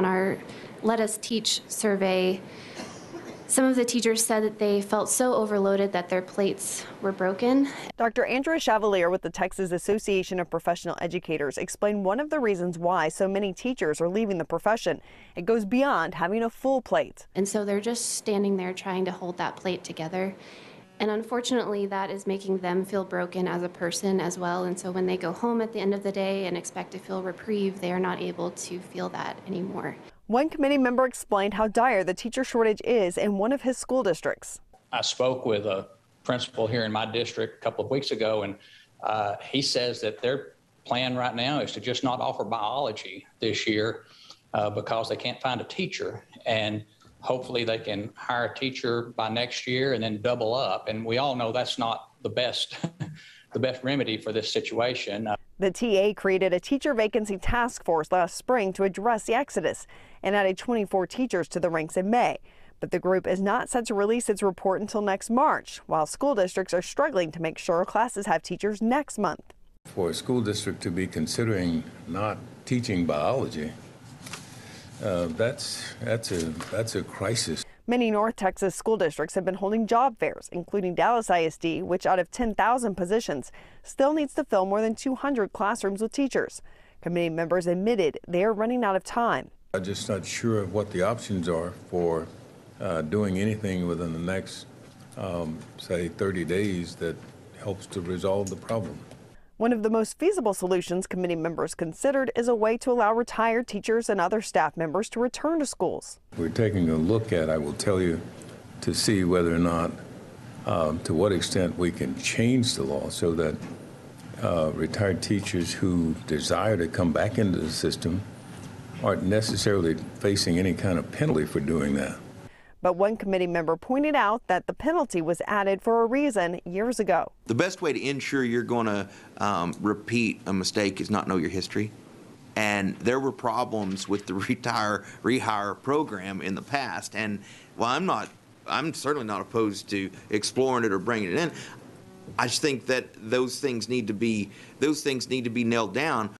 On our Let Us Teach survey, some of the teachers said that they felt so overloaded that their plates were broken. Dr. Andrea Chevalier with the Texas Association of Professional Educators explained one of the reasons why so many teachers are leaving the profession. It goes beyond having a full plate. And so they're just standing there trying to hold that plate together. And unfortunately, that is making them feel broken as a person as well. And so when they go home at the end of the day and expect to feel reprieve, they are not able to feel that anymore. One committee member explained how dire the teacher shortage is in one of his school districts. I spoke with a principal here in my district a couple of weeks ago, and he says that their plan right now is to just not offer biology this year because they can't find a teacher. And hopefully they can hire a teacher by next year and then double up. And we all know that's not the best, the best remedy for this situation. The TA created a teacher vacancy task force last spring to address the exodus and added 24 teachers to the ranks in May. But the group is not set to release its report until next March, while school districts are struggling to make sure classes have teachers next month. For a school district to be considering not teaching biology, that's a crisis. Many North Texas school districts have been holding job fairs, including Dallas ISD, which out of 10,000 positions still needs to fill more than 200 classrooms with teachers. Committee members admitted they are running out of time. I'm just not sure what the options are for doing anything within the next, say, 30 days that helps to resolve the problem. One of the most feasible solutions committee members considered is a way to allow retired teachers and other staff members to return to schools. We're taking a look at, I will tell you, to see whether or not, to what extent we can change the law so that retired teachers who desire to come back into the system aren't necessarily facing any kind of penalty for doing that. But one committee member pointed out that the penalty was added for a reason years ago. The best way to ensure you're going to repeat a mistake is not know your history. And there were problems with the rehire program in the past. And while I'm certainly not opposed to exploring it or bringing it in. I just think that those things need to be nailed down.